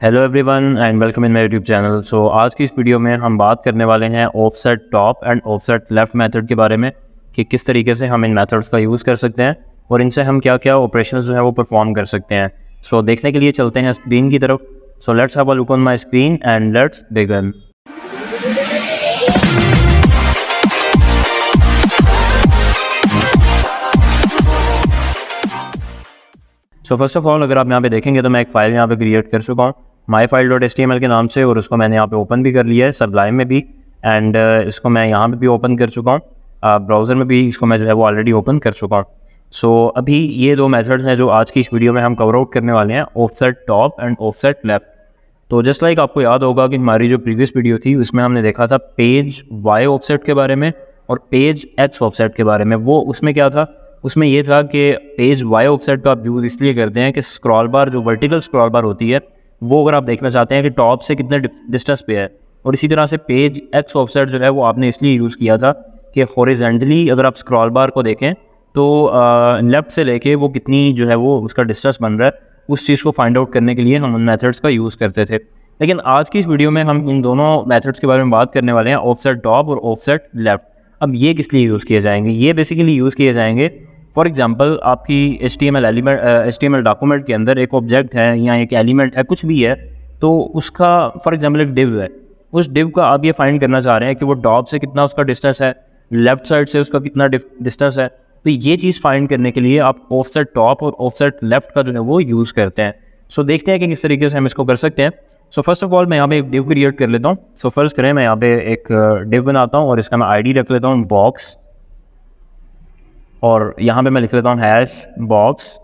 Hello everyone and welcome in my YouTube channel. So आज की इस वीडियो में हम बात करने वाले हैं offset top and offset left method के बारे में कि किस तरीके से हम इन मेथड्स का यूज़ कर सकते हैं और इनसे हम क्या क्या ऑपरेशंस जो है वो परफॉर्म कर सकते हैं। सो देखने के लिए चलते हैं स्क्रीन की तरफ। So let's have a look on my screen and let's begin. So first of all अगर आप यहाँ पे देखेंगे तो मैं एक फ़ाइल यहाँ पे क्रिएट कर चुका हूँ myfile.html के नाम से, और उसको मैंने यहाँ पे ओपन भी कर लिया है सबलाइम में भी, एंड इसको मैं यहाँ पे भी ओपन कर चुका हूँ। ब्राउज़र में भी इसको मैं जो है वो ऑलरेडी ओपन कर चुका हूँ। सो अभी ये दो मेथड्स हैं जो आज की इस वीडियो में हम कवर आउट करने वाले हैं, offset top and offset left. तो जस्ट लाइक आपको याद होगा कि हमारी जो प्रीवियस वीडियो थी उसमें हमने देखा था पेज वाई ऑफसेट के बारे में और पेज एक्स ऑफसेट के बारे में। वो उसमें क्या था, उसमें ये था कि पेज वाई ऑफसेट का आप यूज़ इसलिए करते हैं कि स्क्रॉल बार जो वर्टिकल स्क्रॉल बार होती है वो अगर आप देखना चाहते हैं कि टॉप से कितने डिस्टेंस पे है, और इसी तरह से पेज एक्स ऑफसेट जो है वो आपने इसलिए यूज़ किया था कि हॉरिजॉन्टली अगर आप स्क्रॉल बार को देखें तो लेफ़्ट से लेके वो कितनी जो है वो उसका डिस्टेंस बन रहा है, उस चीज़ को फाइंड आउट करने के लिए हम उन मेथड्स का यूज़ करते थे। लेकिन आज की इस वीडियो में हम इन दोनों मेथड्स के बारे में बात करने वाले हैं, ऑफसेट टॉप और ऑफसेट लेफ्ट। अब ये किस लिए यूज़ किए जाएंगे? ये बेसिकली यूज़ किए जाएंगे फॉर एग्जांपल आपकी HTML डॉक्यूमेंट के अंदर एक ऑब्जेक्ट है या एक एलिमेंट है, कुछ भी है, तो उसका फॉर एग्जांपल एक डिव है, उस डिव का आप ये फाइंड करना चाह रहे हैं कि वो टॉप से कितना उसका डिस्टेंस है, लेफ्ट साइड से उसका कितना डिस्टेंस है। तो ये चीज़ फाइंड करने के लिए आप ऑफसेट टॉप और ऑफसेट लेफ्ट का जो है वो यूज़ करते हैं। सो देखते हैं कि किस तरीके से हम इसको कर सकते हैं। सो फर्स्ट ऑफ ऑल मैं यहाँ पे एक डिव क्रिएट कर लेता हूँ। सो फर्स्ट करें, मैं यहाँ पे एक डिव बनाता हूँ और इसका मैं आईडी रख लेता हूँ बॉक्स, और यहाँ पे मैं लिख लेता हूँ हैश बॉक्स।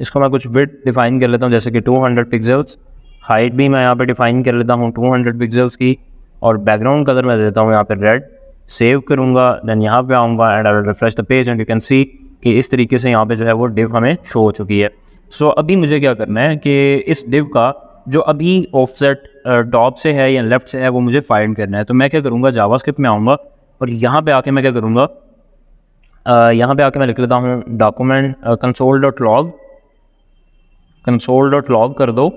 इसको मैं कुछ विड्थ डिफाइन कर लेता हूँ जैसे कि 200 पिक्सल्स। हाइट भी मैं यहाँ पे डिफाइन कर लेता हूँ 200 पिक्सल्स की, और बैकग्राउंड कलर मैं देता हूँ यहाँ पे रेड। सेव करूँगा, देन यहाँ पे आऊँगा and I will refresh the page and you can see कि इस तरीके से यहाँ पे जो है वो डिव हमें शो हो चुकी है। सो अभी मुझे क्या करना है कि इस डिव का जो अभी ऑफसेट टॉप से है या लेफ्ट से है वो मुझे फाइंड करना है। तो मैं क्या करूँगा, जावास्क्रिप्ट में आऊँगा और यहाँ पे आके मैं क्या करूँगा, यहाँ पे आके मैं लिख लेता हूँ डॉक्यूमेंट console.log कर दो।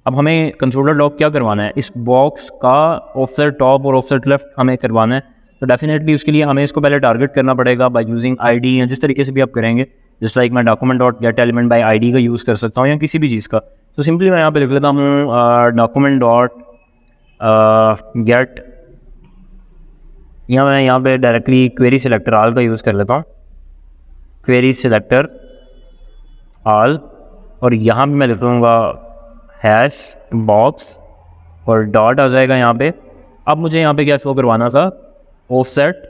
अब हमें console.log क्या करवाना है, इस बॉक्स का ऑफसेट टॉप और ऑफसेट लेफ्ट हमें करवाना है। तो डेफिनेटली उसके लिए हमें इसको पहले टारगेट करना पड़ेगा बाय यूजिंग आईडी, या जिस तरीके से भी आप करेंगे, जस्ट लाइक मैं document.getElement बाय आईडी का यूज़ कर सकता हूँ या किसी भी चीज़ का। तो सिंपली मैं यहाँ पे लिख लेता हूँ document.get, या मैं यहाँ पे डायरेक्टली क्वेरी सिलेक्टर आल का यूज़ कर लेता हूँ, क्वेरी सिलेक्टर आल, और यहाँ पे मैं लिख लूँगा हैश बॉक्स और डॉट आ जाएगा यहाँ पे। अब मुझे यहाँ पे क्या शो करवाना था, ऑफसेट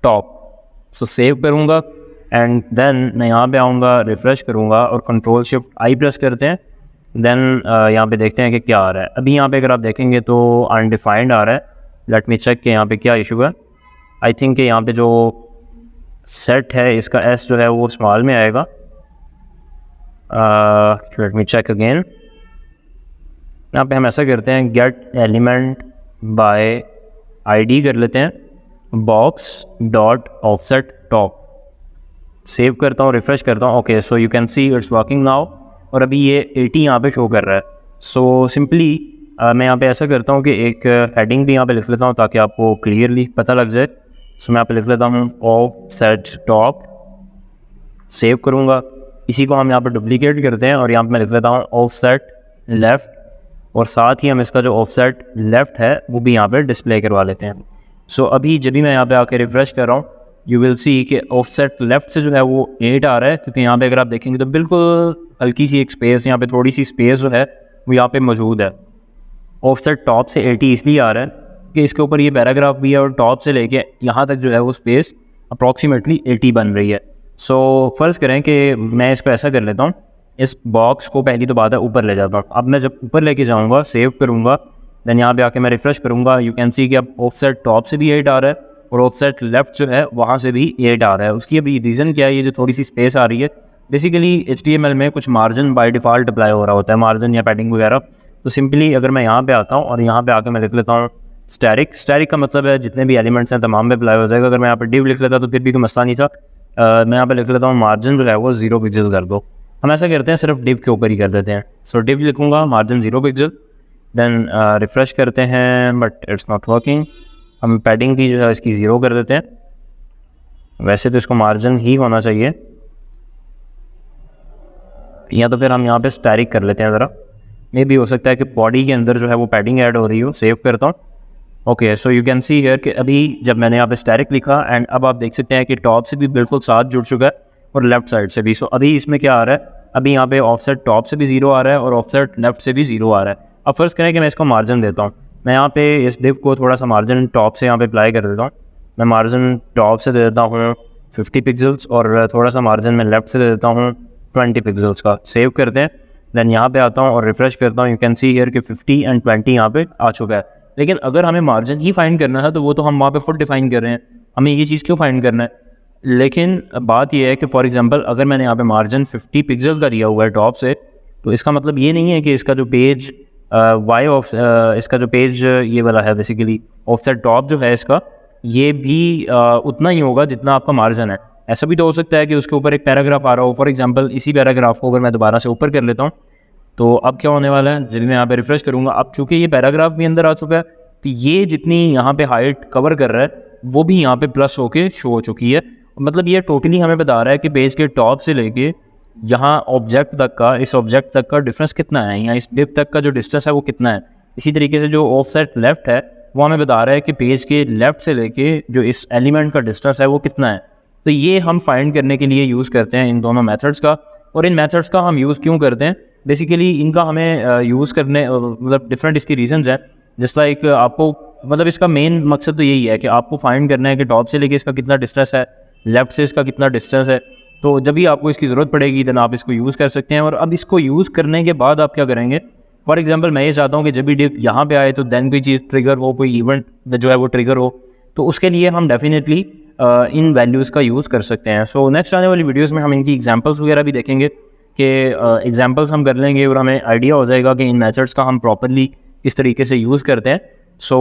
टॉप। सो सेव करूँगा एंड देन मैं यहाँ पे आऊँगा, रिफ़्रेश करूँगा और Ctrl+Shift+I प्रेस करते हैं। देन यहाँ पे देखते हैं कि क्या आ रहा है। अभी यहाँ पे अगर आप देखेंगे तो अनडिफाइंड आ रहा है। लेट मी चेक कि यहाँ पे क्या इशू है। आई थिंक कि यहाँ पे जो सेट है इसका एस जो है वो स्मॉल में आएगा। Let me check again. यहाँ पे हम ऐसा करते हैं, गेट एलिमेंट बाय आईडी कर लेते हैं, box dot offset top. Save करता हूँ, रिफ्रेश करता हूँ। Okay, so you can see it's working now, और अभी ये 80 यहाँ पे शो कर रहा है। सो सिंपली मैं यहाँ पे ऐसा करता हूँ कि एक हेडिंग भी यहाँ पे लिख लेता हूँ ताकि आपको क्लियरली पता लग जाए। सो मैं यहाँ पे लिख लेता हूँ ऑफसेट टॉप, सेव करूँगा। इसी को हम यहाँ पे डुप्लीकेट करते हैं और यहाँ पे मैं लिख लेता हूँ ऑफसेट लेफ़्ट, और साथ ही हम इसका जो ऑफसेट लेफ़्ट है वो भी यहाँ पे डिस्प्ले करवा लेते हैं। सो अभी जब भी मैं यहाँ पे आके रिफ़्रेश कर रहा हूँ, यू विल सी कि ऑफसेट लेफ़्ट से जो है वो 8 आ रहा है, क्योंकि यहाँ पे अगर आप देखेंगे तो बिल्कुल हल्की सी एक स्पेस, यहाँ पे थोड़ी सी स्पेस जो है वो यहाँ पे मौजूद है। ऑफसेट टॉप से 80 इसलिए आ रहा है कि इसके ऊपर ये पैराग्राफ भी है और टॉप से लेके यहाँ तक जो है वो स्पेस अप्रॉक्सीमेटली 80 बन रही है। सो फ़र्ज़ करें कि मैं इसको ऐसा कर लेता हूँ, इस बॉक्स को पहली तो बात है ऊपर ले जाता हूँ। अब मैं जब ऊपर लेके जाऊँगा, सेव करूँगा, देन यहाँ पे आके मैं रिफ़्रेश करूँगा, यू कैन सी कि अब ऑफसेट टॉप से भी 8 आ रहा है और ऑफसेट लेफ़्ट जो है वहाँ से भी 8 आ रहा है। उसकी अभी रीज़न क्या है, ये जो थोड़ी सी स्पेस आ रही है, बेसिकली HTML में कुछ मार्जिन बाय डिफ़ॉल्ट अप्लाई हो रहा होता है, मार्जिन या पैडिंग वगैरह। तो सिंपली अगर मैं यहाँ पे आता हूँ और यहाँ पे आके मैं लिख लेता हूँ स्टैटिक का मतलब है जितने भी एलिमेंट्स हैं तमाम पे अप्लाई हो जाएगा। अगर मैं यहाँ पे डिव लिख लेता तो फिर भी कोई मसला नहीं था। मैं यहाँ पे लिख लेता हूँ मार्जिन जो है वो 0 पिक्सल कर दो। हम ऐसा करते हैं, सिर्फ डिव के ऊपर ही कर देते हैं। सो डिव लिखूँगा, मार्जिन 0 पिक्सल, देन रिफ़्रेश करते हैं बट इट्स नॉट वर्किंग। हम पैडिंग भी जो है इसकी 0 कर देते हैं। वैसे तो इसको मार्जिन ही होना चाहिए, या तो फिर हम यहाँ पे स्टैरिक कर लेते हैं ज़रा, मे भी हो सकता है कि बॉडी के अंदर जो है वो पैडिंग ऐड हो रही हो। सेव करता हूँ। Okay, so you can see here कि अभी जब मैंने यहाँ पे स्टैरिक लिखा एंड अब आप देख सकते हैं कि टॉप से भी बिल्कुल साथ जुड़ चुका है और लेफ्ट साइड से भी। सो अभी इसमें क्या आ रहा है, अभी यहाँ पे ऑफसेट टॉप से भी 0 आ रहा है और ऑफसेट लेफ्ट से भी 0 आ रहा है। अब फर्स्ट करें कि मैं इसको मार्जिन देता हूँ। मैं यहाँ पे इस डिव को थोड़ा सा मार्जिन टॉप से यहाँ पे अप्लाई कर देता हूँ। मैं मार्जिन टॉप से दे देता हूँ 50 पिक्सल्स और थोड़ा सा मार्जिन मैं लेफ्ट से दे देता हूँ 20 पिक्सल्स का। सेव करते हैं, देन यहाँ पे आता हूँ और रिफ्रेश करता हूँ। यू कैन सी हियर कि 50 एंड 20 यहाँ पे आ चुका है। लेकिन अगर हमें मार्जिन ही फाइंड करना है तो वो तो हम वहाँ पे खुद डिफाइन कर रहे हैं, हमें ये चीज़ क्यों फाइंड करना है। लेकिन बात ये है कि फॉर एग्जांपल अगर मैंने यहाँ पे मार्जिन 50 पिक्सल का दिया हुआ है टॉप से, तो इसका मतलब ये नहीं है कि इसका जो पेज इसका जो पेज ये वाला है बेसिकली ऑफसेट टॉप जो है इसका, ये भी उतना ही होगा जितना आपका मार्जिन है। ऐसा भी तो हो सकता है कि उसके ऊपर एक पैराग्राफ आ रहा हो। फॉर एग्जांपल इसी पैराग्राफ को अगर मैं दोबारा से ऊपर कर लेता हूँ तो अब क्या होने वाला है, जब मैं यहाँ पे रिफ्रेश करूँगा, अब चूँकि ये पैराग्राफ भी अंदर आ चुका है तो ये जितनी यहाँ पे हाइट कवर कर रहा है वो भी यहाँ पे प्लस होके शो हो चुकी है। मतलब ये टोटली हमें बता रहा है कि पेज के टॉप से लेके यहाँ ऑब्जेक्ट तक का, इस ऑब्जेक्ट तक का डिफरेंस कितना है, या इस डिप तक का जो डिस्टेंस है वो कितना है। इसी तरीके से जो ऑफसेट लेफ्ट है वो हमें बता रहा है कि पेज के लेफ्ट से लेके जो इस एलिमेंट का डिस्टेंस है वो कितना है। तो ये हम फाइंड करने के लिए यूज़ करते हैं इन दोनों मेथड्स का। और इन मेथड्स का हम यूज़ क्यों करते हैं, बेसिकली इनका हमें यूज़ करने मतलब डिफरेंट इसकी रीजंस हैं। जिस लाइक आपको मतलब इसका मेन मकसद तो यही है कि आपको फाइंड करना है कि टॉप से लेके इसका कितना डिस्टेंस है, लेफ्ट से इसका कितना डिस्टेंस है। तो जब भी आपको इसकी ज़रूरत पड़ेगी देन आप इसको यूज़ कर सकते हैं। और अब इसको यूज़ करने के बाद आप क्या करेंगे, फॉर एग्जांपल मैं ये चाहता हूँ कि जब भी डिप यहाँ पे आए तो देन कोई चीज़ ट्रिगर हो, कोई इवेंट जो है वो ट्रिगर हो, तो उसके लिए हम डेफिनेटली इन वैल्यूज़ का यूज़ कर सकते हैं। सो नेक्स्ट आने वाली वीडियोज़ में हम इनकी एग्जाम्पल्स वगैरह भी देखेंगे कि एग्जाम्पल्स हम कर लेंगे और हमें आइडिया हो जाएगा कि इन मेथड्स का हम प्रॉपरली किस तरीके से यूज़ करते हैं। सो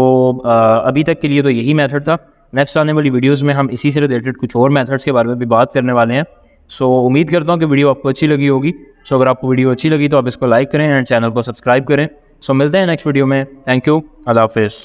अभी तक के लिए तो यही मेथड था। नेक्स्ट आने वाली वीडियोज़ में हम इसी से रिलेटेड कुछ और मेथड्स के बारे में भी बात करने वाले हैं। सो उम्मीद करता हूँ कि वीडियो आपको अच्छी लगी होगी। सो अगर आपको वीडियो अच्छी लगी तो आप इसको लाइक करें एंड चैनल को सब्सक्राइब करें। सो मिलते हैं नेक्स्ट वीडियो में। थैंक यू, अल्लाह हाफिज़।